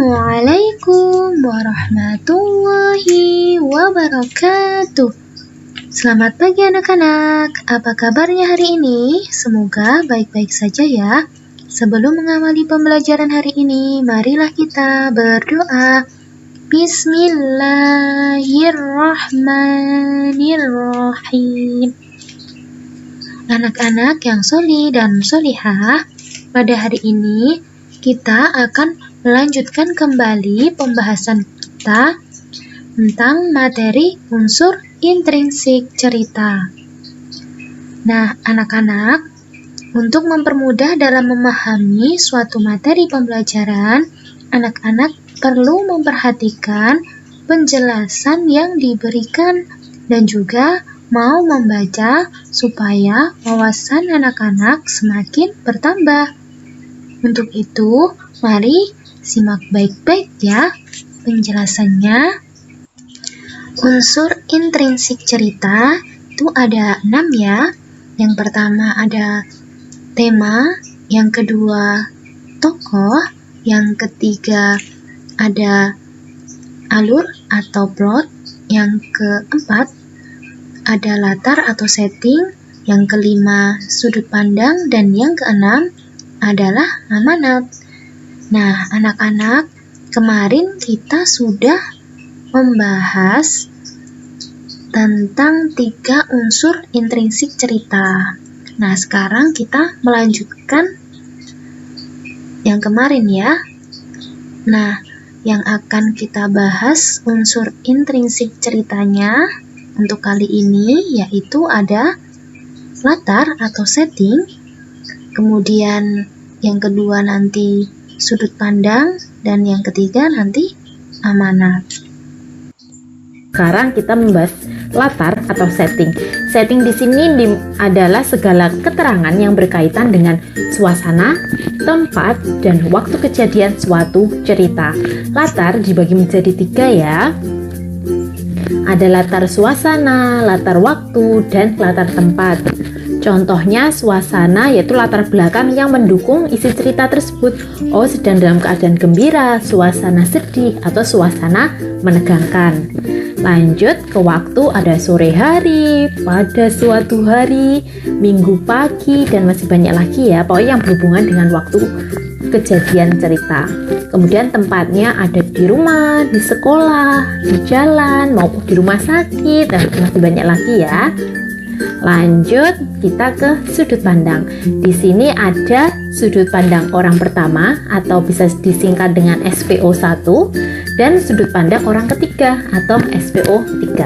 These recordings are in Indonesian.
Assalamualaikum warahmatullahi wabarakatuh. Selamat pagi anak-anak. Apa kabarnya hari ini? Semoga baik-baik saja ya. Sebelum mengawali pembelajaran hari ini, marilah kita berdoa. Bismillahirrahmanirrahim. Anak-anak yang sholih dan sholihah, pada hari ini kita akan melanjutkan kembali pembahasan kita tentang materi unsur intrinsik cerita. Nah, anak-anak, untuk mempermudah dalam memahami suatu materi pembelajaran, anak-anak perlu memperhatikan penjelasan yang diberikan dan juga mau membaca supaya wawasan anak-anak semakin bertambah. Untuk itu, mari simak baik-baik ya penjelasannya. Unsur intrinsik cerita itu ada 6 ya. Yang pertama ada tema, yang kedua tokoh, yang ketiga ada alur atau plot, yang keempat ada latar atau setting, yang kelima sudut pandang, dan yang keenam adalah amanat. Nah, anak-anak, kemarin kita sudah membahas tentang 3 unsur intrinsik cerita. Nah, sekarang kita melanjutkan yang kemarin ya. Nah, yang akan kita bahas unsur intrinsik ceritanya untuk kali ini yaitu ada latar atau setting, kemudian yang kedua nanti sudut pandang, dan yang ketiga nanti amanat. Sekarang kita membahas latar atau setting. Setting di sini adalah segala keterangan yang berkaitan dengan suasana, tempat, dan waktu kejadian suatu cerita. Latar dibagi menjadi 3 ya. Ada latar suasana, latar waktu, dan latar tempat. Contohnya suasana yaitu latar belakang yang mendukung isi cerita tersebut. Oh, sedang dalam keadaan gembira, suasana sedih, atau suasana menegangkan. Lanjut ke waktu, ada sore hari, pada suatu hari, minggu pagi, dan masih banyak lagi ya. Pokoknya yang berhubungan dengan waktu kejadian cerita. Kemudian tempatnya ada di rumah, di sekolah, di jalan, maupun di rumah sakit, dan masih banyak lagi ya. Lanjut kita ke sudut pandang. Di sini ada sudut pandang orang pertama atau bisa disingkat dengan SPO1 dan sudut pandang orang ketiga atau SPO3.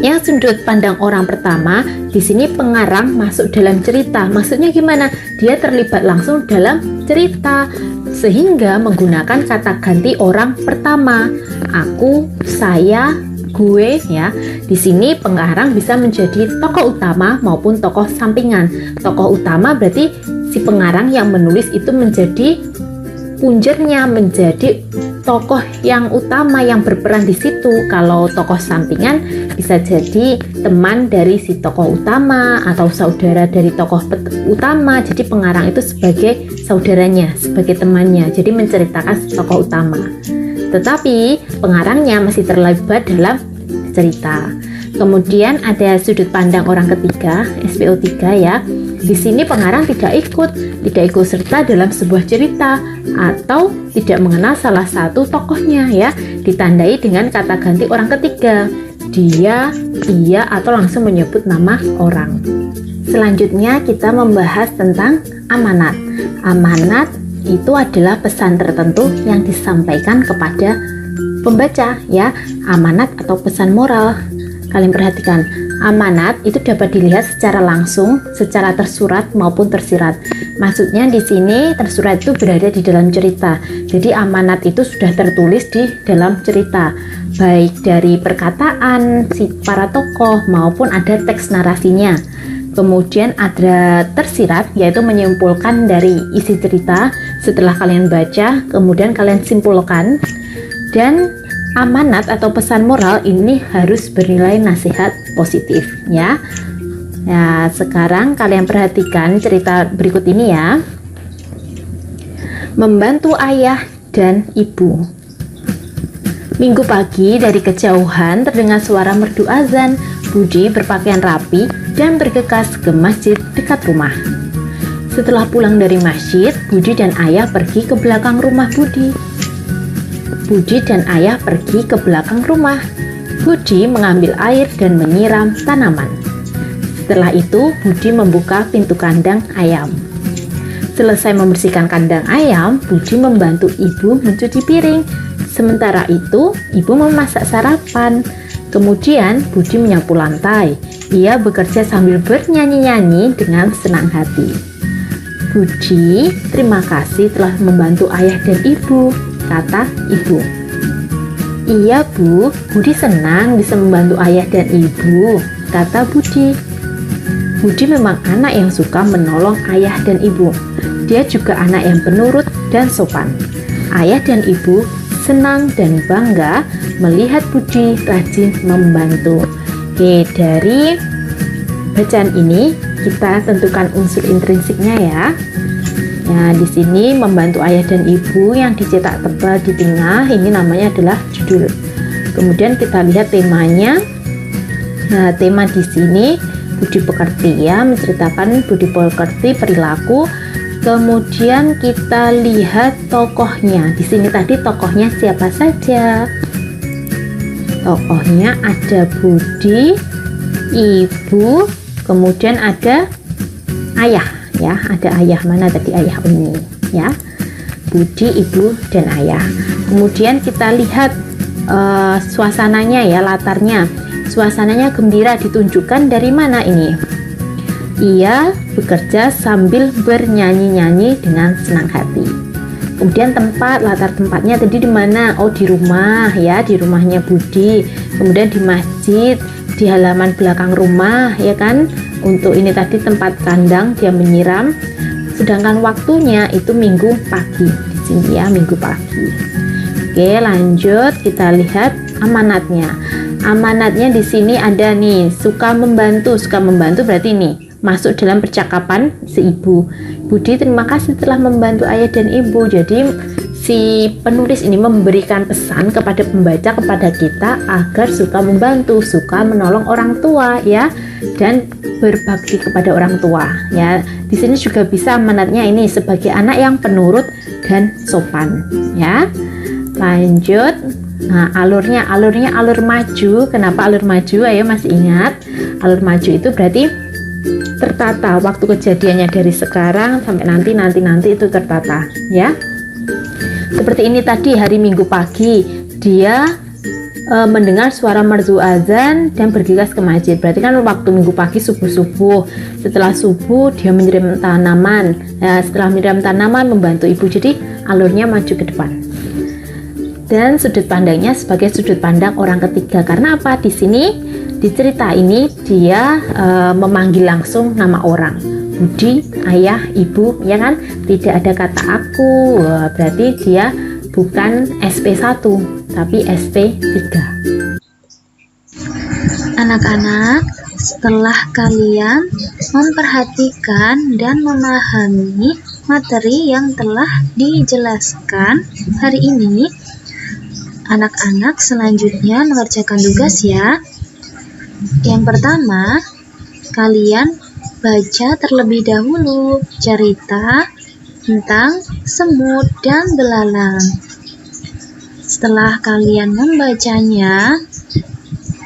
Yang sudut pandang orang pertama, di sini pengarang masuk dalam cerita. Maksudnya gimana? Dia terlibat langsung dalam cerita sehingga menggunakan kata ganti orang pertama. Aku, saya, gue ya. Di sini pengarang bisa menjadi tokoh utama maupun tokoh sampingan. Tokoh utama berarti si pengarang yang menulis itu menjadi punjernya, menjadi tokoh yang utama yang berperan di situ. Kalau tokoh sampingan bisa jadi teman dari si tokoh utama atau saudara dari tokoh utama. Jadi pengarang itu sebagai saudaranya, sebagai temannya. Jadi menceritakan si tokoh utama. Tetapi pengarangnya masih terlibat dalam cerita. Kemudian ada sudut pandang orang ketiga, SPO3 ya. Di sini pengarang tidak ikut serta dalam sebuah cerita atau tidak mengenal salah satu tokohnya ya. Ditandai dengan kata ganti orang ketiga. Dia, ia, atau langsung menyebut nama orang. Selanjutnya kita membahas tentang amanat. Amanat itu adalah pesan tertentu yang disampaikan kepada pembaca ya, amanat atau pesan moral. Kalian perhatikan, amanat itu dapat dilihat secara langsung, secara tersurat maupun tersirat. Maksudnya di sini tersurat itu berada di dalam cerita. Jadi amanat itu sudah tertulis di dalam cerita, baik dari perkataan si para tokoh maupun ada teks narasinya. Kemudian ada tersirat, yaitu menyimpulkan dari isi cerita setelah kalian baca, kemudian kalian simpulkan. Dan amanat atau pesan moral ini harus bernilai nasihat positif ya. Nah, sekarang kalian perhatikan cerita berikut ini ya. Membantu ayah dan ibu. Minggu pagi dari kejauhan terdengar suara merdu azan. Budi berpakaian rapi dan bergegas ke masjid dekat rumah. Setelah pulang dari masjid, Budi dan ayah pergi ke belakang rumah Budi. Budi dan ayah pergi ke belakang rumah. Budi mengambil air dan menyiram tanaman. Setelah itu, Budi membuka pintu kandang ayam. Selesai membersihkan kandang ayam, Budi membantu ibu mencuci piring. Sementara itu, ibu memasak sarapan. Kemudian, Budi menyapu lantai. Ia bekerja sambil bernyanyi-nyanyi dengan senang hati. Budi, terima kasih telah membantu ayah dan ibu, kata ibu. Iya Bu, Budi senang bisa membantu ayah dan ibu, kata Budi. Budi memang anak yang suka menolong ayah dan ibu. Dia juga anak yang penurut dan sopan. Ayah dan ibu senang dan bangga melihat Budi rajin membantu. Oke, dari bacaan ini kita tentukan unsur intrinsiknya ya. Nah, di sini membantu ayah dan ibu yang dicetak tebal di tengah, ini namanya adalah judul. Kemudian kita lihat temanya. Nah, tema di sini budi pekerti ya, menceritakan budi pekerti perilaku. Kemudian kita lihat tokohnya. Di sini tadi tokohnya siapa saja? Tokohnya ada Budi, ibu, kemudian ada ayah ya. Ada ayah, mana tadi ayah ini ya? Budi, ibu, dan ayah. Kemudian kita lihat suasananya ya, latarnya. Suasananya gembira, ditunjukkan dari mana ini? Ia bekerja sambil bernyanyi-nyanyi dengan senang hati. Kemudian latar tempatnya tadi di mana? Oh, di rumah ya, di rumahnya Budi. Kemudian di masjid, di halaman belakang rumah ya kan. Untuk ini tadi tempat kandang dia menyiram. Sedangkan waktunya itu minggu pagi. Di sini ya, minggu pagi. Oke, lanjut kita lihat amanatnya. Amanatnya di sini ada nih, suka membantu. Suka membantu berarti nih masuk dalam percakapan si ibu. Budi, terima kasih telah membantu ayah dan ibu. Jadi si penulis ini memberikan pesan kepada pembaca, kepada kita agar suka membantu, suka menolong orang tua ya, dan berbakti kepada orang tua ya. Di sini juga bisa amanatnya ini sebagai anak yang penurut dan sopan ya. Lanjut. Nah, alur maju. Kenapa alur maju? Ayo, masih ingat? Alur maju itu berarti tertata, waktu kejadiannya dari sekarang sampai nanti itu tertata ya. Seperti ini tadi, hari Minggu pagi dia mendengar suara merdu azan dan bergegas ke masjid. Berarti kan waktu Minggu pagi subuh. Setelah subuh dia menyiram tanaman. Setelah menyiram tanaman membantu ibu. Jadi alurnya maju ke depan. Dan sudut pandangnya sebagai sudut pandang orang ketiga. Karena apa? Di sini di cerita ini dia memanggil langsung nama orang. Budi, ayah, ibu, ya kan? Tidak ada kata aku. Berarti dia bukan SP1, tapi SP3. Anak-anak, setelah kalian memperhatikan dan memahami materi yang telah dijelaskan hari ini, anak-anak selanjutnya mengerjakan tugas ya. Yang pertama, kalian baca terlebih dahulu cerita tentang semut dan belalang. Setelah kalian membacanya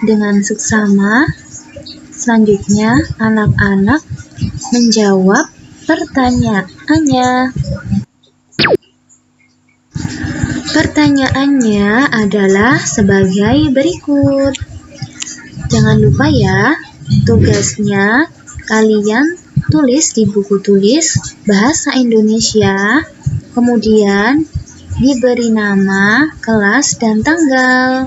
dengan seksama, selanjutnya anak-anak menjawab pertanyaannya. Pertanyaannya adalah sebagai berikut. Jangan lupa ya, tugasnya kalian tulis di buku tulis bahasa Indonesia, kemudian diberi nama, kelas, dan tanggal.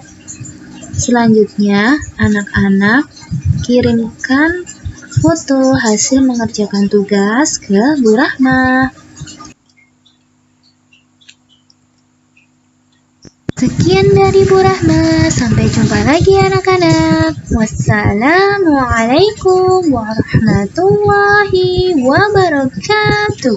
Selanjutnya, anak-anak kirimkan foto hasil mengerjakan tugas ke Bu Rahma. Sekian dari Bu Rahma, sampai jumpa lagi anak-anak. Wassalamualaikum warahmatullahi wabarakatuh.